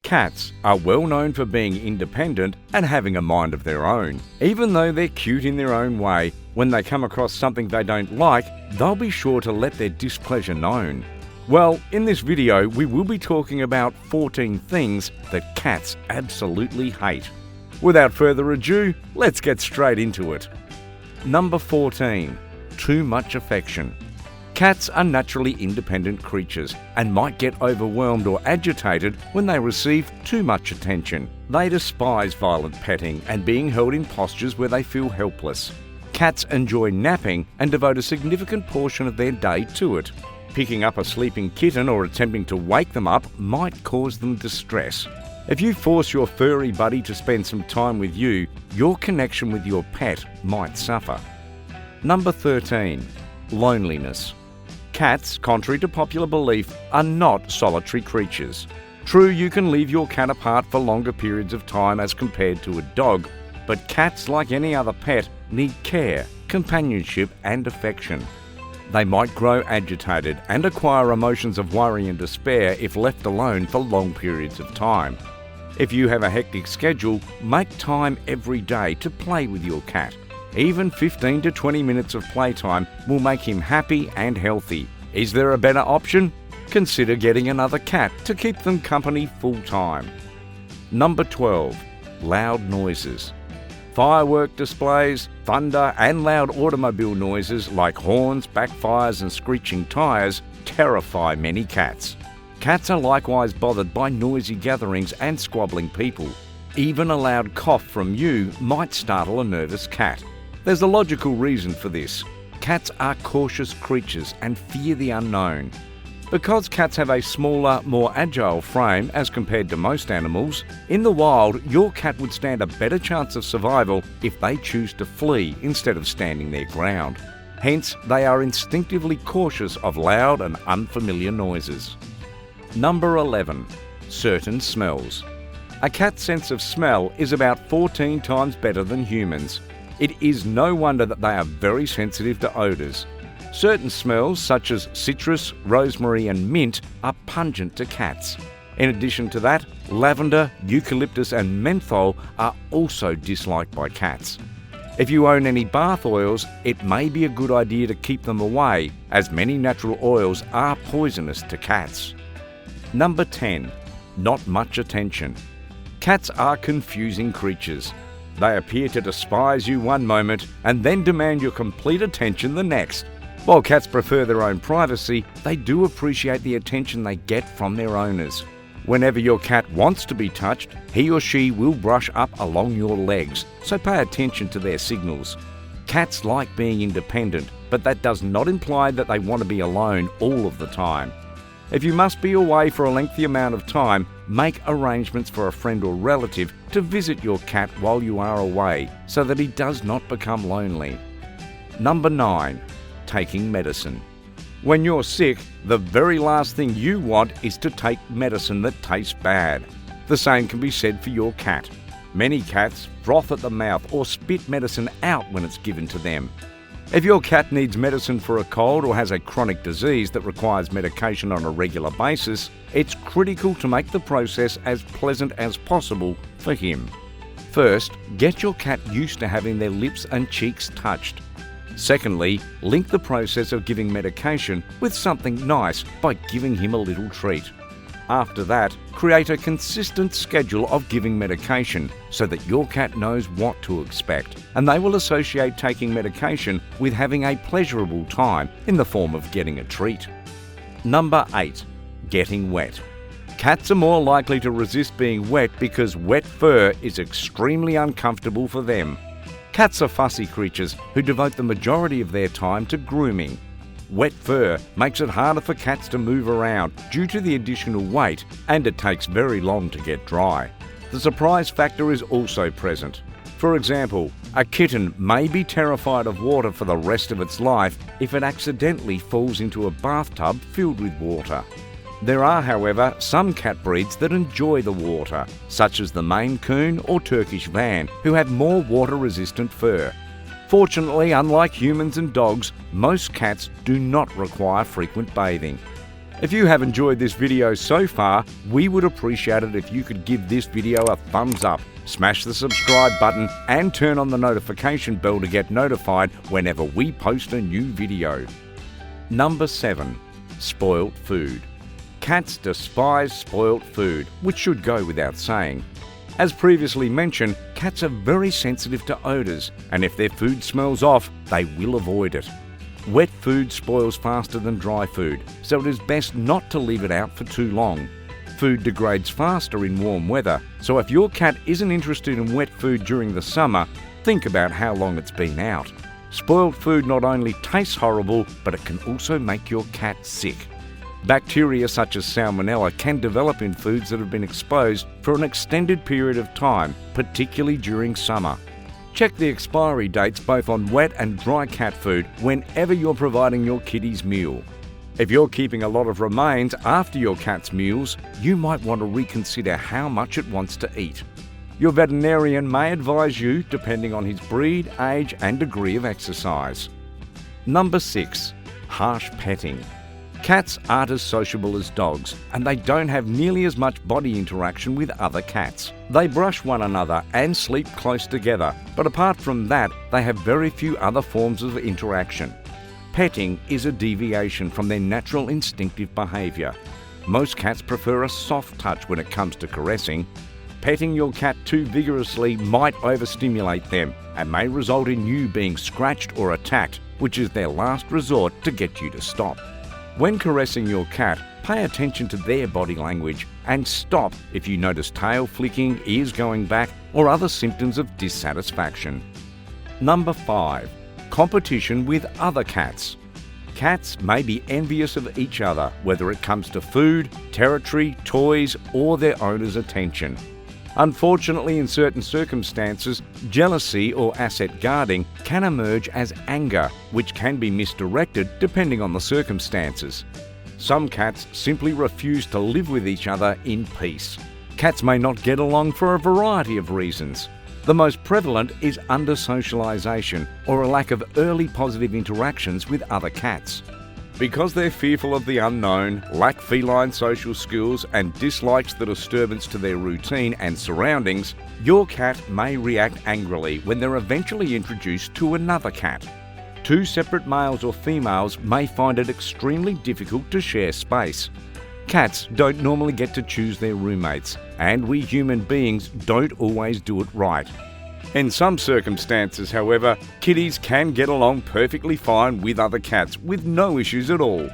Cats are well known for being independent and having a mind of their own. Even though they're cute in their own way, when they come across something they don't like, they'll be sure to let their displeasure known. Well, in this video, we will be talking about 14 things that cats absolutely hate. Without further ado, let's get straight into it. Number 14. Too much affection. Cats are naturally independent creatures and might get overwhelmed or agitated when they receive too much attention. They despise violent petting and being held in postures where they feel helpless. Cats enjoy napping and devote a significant portion of their day to it. Picking up a sleeping kitten or attempting to wake them up might cause them distress. If you force your furry buddy to spend some time with you, your connection with your pet might suffer. Number 13. Loneliness. Cats, contrary to popular belief, are not solitary creatures. True, you can leave your cat apart for longer periods of time as compared to a dog, but cats, like any other pet, need care, companionship and affection. They might grow agitated and acquire emotions of worry and despair if left alone for long periods of time. If you have a hectic schedule, make time every day to play with your cat. Even 15 to 20 minutes of playtime will make him happy and healthy. Is there a better option? Consider getting another cat to keep them company full time. Number 12. Loud noises. Firework displays, thunder and loud automobile noises like horns, backfires and screeching tyres terrify many cats. Cats are likewise bothered by noisy gatherings and squabbling people. Even a loud cough from you might startle a nervous cat. There's a logical reason for this. Cats are cautious creatures and fear the unknown. Because cats have a smaller, more agile frame as compared to most animals, in the wild your cat would stand a better chance of survival if they choose to flee instead of standing their ground. Hence, they are instinctively cautious of loud and unfamiliar noises. Number 11. Certain smells. A cat's sense of smell is about 14 times better than humans. It is no wonder that they are very sensitive to odours. Certain smells, such as citrus, rosemary and mint, are pungent to cats. In addition to that, lavender, eucalyptus and menthol are also disliked by cats. If you own any bath oils, it may be a good idea to keep them away, as many natural oils are poisonous to cats. Number 10. Not much attention. Cats are confusing creatures. They appear to despise you one moment and then demand your complete attention the next. While cats prefer their own privacy, they do appreciate the attention they get from their owners. Whenever your cat wants to be touched, he or she will brush up along your legs, so pay attention to their signals. Cats like being independent, but that does not imply that they want to be alone all of the time. If you must be away for a lengthy amount of time, make arrangements for a friend or relative to visit your cat while you are away so that he does not become lonely. Number 9. Taking medicine. When you're sick, the very last thing you want is to take medicine that tastes bad. The same can be said for your cat. Many cats froth at the mouth or spit medicine out when it's given to them. If your cat needs medicine for a cold or has a chronic disease that requires medication on a regular basis, it's critical to make the process as pleasant as possible for him. First, get your cat used to having their lips and cheeks touched. Secondly, link the process of giving medication with something nice by giving him a little treat. After that, create a consistent schedule of giving medication so that your cat knows what to expect, and they will associate taking medication with having a pleasurable time in the form of getting a treat. Number 8. Getting wet. Cats are more likely to resist being wet because wet fur is extremely uncomfortable for them. Cats are fussy creatures who devote the majority of their time to grooming. Wet fur makes it harder for cats to move around due to the additional weight, and it takes very long to get dry. The surprise factor is also present. For example, a kitten may be terrified of water for the rest of its life if it accidentally falls into a bathtub filled with water. There are, however, some cat breeds that enjoy the water, such as the Maine Coon or Turkish Van, who have more water-resistant fur. Fortunately, unlike humans and dogs, most cats do not require frequent bathing. If you have enjoyed this video so far, we would appreciate it if you could give this video a thumbs up, smash the subscribe button and turn on the notification bell to get notified whenever we post a new video. Number 7. Spoilt food. Cats despise spoilt food, which should go without saying. As previously mentioned, cats are very sensitive to odours, and if their food smells off, they will avoid it. Wet food spoils faster than dry food, so it is best not to leave it out for too long. Food degrades faster in warm weather, so if your cat isn't interested in wet food during the summer, think about how long it's been out. Spoiled food not only tastes horrible, but it can also make your cat sick. Bacteria such as salmonella can develop in foods that have been exposed for an extended period of time, particularly during summer. Check the expiry dates both on wet and dry cat food whenever you're providing your kitty's meal. If you're keeping a lot of remains after your cat's meals, you might want to reconsider how much it wants to eat. Your veterinarian may advise you depending on his breed, age and degree of exercise. Number 6. Harsh petting. Cats aren't as sociable as dogs, and they don't have nearly as much body interaction with other cats. They brush one another and sleep close together, but apart from that, they have very few other forms of interaction. Petting is a deviation from their natural instinctive behaviour. Most cats prefer a soft touch when it comes to caressing. Petting your cat too vigorously might overstimulate them and may result in you being scratched or attacked, which is their last resort to get you to stop. When caressing your cat, pay attention to their body language and stop if you notice tail flicking, ears going back, or other symptoms of dissatisfaction. Number 5. Competition with other cats. Cats may be envious of each other, whether it comes to food, territory, toys, or their owner's attention. Unfortunately, in certain circumstances, jealousy or asset guarding can emerge as anger, which can be misdirected depending on the circumstances. Some cats simply refuse to live with each other in peace. Cats may not get along for a variety of reasons. The most prevalent is under-socialisation or a lack of early positive interactions with other cats. Because they're fearful of the unknown, lack feline social skills and dislikes the disturbance to their routine and surroundings, your cat may react angrily when they're eventually introduced to another cat. Two separate males or females may find it extremely difficult to share space. Cats don't normally get to choose their roommates, and we human beings don't always do it right. In some circumstances, however, kitties can get along perfectly fine with other cats with no issues at all.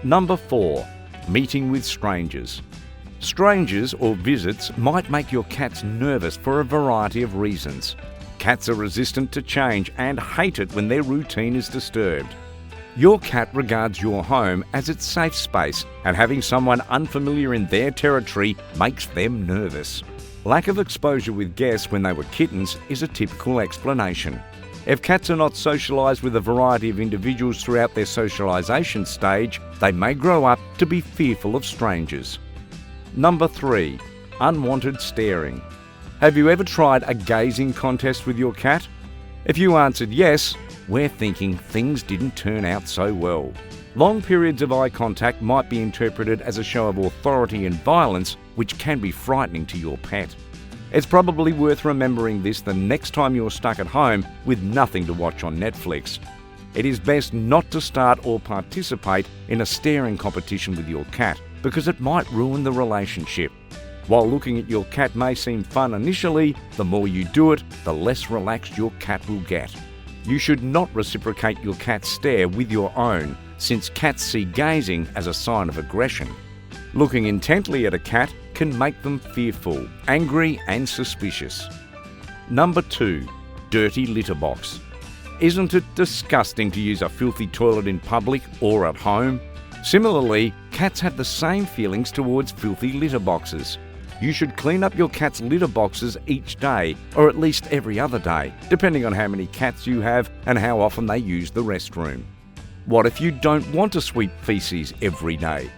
Number 4. Meeting with strangers. Strangers or visits might make your cats nervous for a variety of reasons. Cats are resistant to change and hate it when their routine is disturbed. Your cat regards your home as its safe space, and having someone unfamiliar in their territory makes them nervous. Lack of exposure with guests when they were kittens is a typical explanation. If cats are not socialised with a variety of individuals throughout their socialisation stage, they may grow up to be fearful of strangers. Number 3. Unwanted staring. Have you ever tried a gazing contest with your cat? If you answered yes, we're thinking things didn't turn out so well. Long periods of eye contact might be interpreted as a show of authority and violence, which can be frightening to your pet. It's probably worth remembering this the next time you're stuck at home with nothing to watch on Netflix. It is best not to start or participate in a staring competition with your cat because it might ruin the relationship. While looking at your cat may seem fun initially, the more you do it, the less relaxed your cat will get. You should not reciprocate your cat's stare with your own, since cats see gazing as a sign of aggression. Looking intently at a cat can make them fearful, angry and suspicious. Number 2. Dirty litter box. Isn't it disgusting to use a filthy toilet in public or at home? Similarly, cats have the same feelings towards filthy litter boxes. You should clean up your cat's litter boxes each day, or at least every other day, depending on how many cats you have and how often they use the restroom. What if you don't want to sweep feces every day?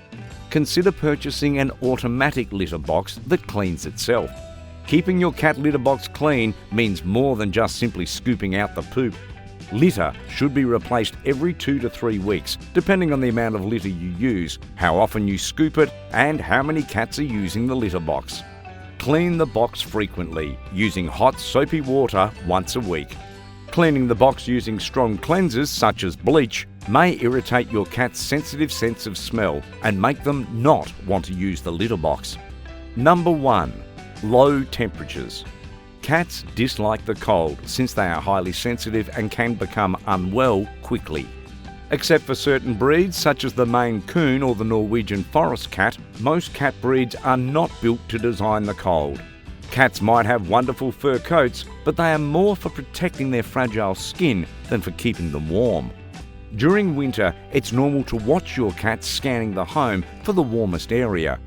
Consider purchasing an automatic litter box that cleans itself. Keeping your cat litter box clean means more than just simply scooping out the poop. Litter should be replaced every 2 to 3 weeks, depending on the amount of litter you use, how often you scoop it, and how many cats are using the litter box. Clean the box frequently, using hot soapy water once a week. Cleaning the box using strong cleansers such as bleach may irritate your cat's sensitive sense of smell and make them not want to use the litter box. Number 1. Low temperatures. Cats dislike the cold since they are highly sensitive and can become unwell quickly. Except for certain breeds such as the Maine Coon or the Norwegian Forest Cat, most cat breeds are not built to design the cold. Cats might have wonderful fur coats, but they are more for protecting their fragile skin than for keeping them warm. During winter, it's normal to watch your cat scanning the home for the warmest area.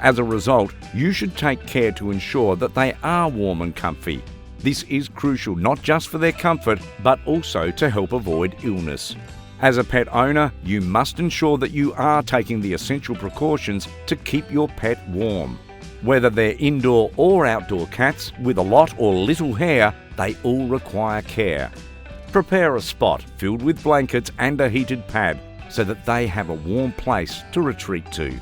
As a result, you should take care to ensure that they are warm and comfy. This is crucial not just for their comfort, but also to help avoid illness. As a pet owner, you must ensure that you are taking the essential precautions to keep your pet warm. Whether they're indoor or outdoor cats with a lot or little hair, they all require care. Prepare a spot filled with blankets and a heated pad so that they have a warm place to retreat to.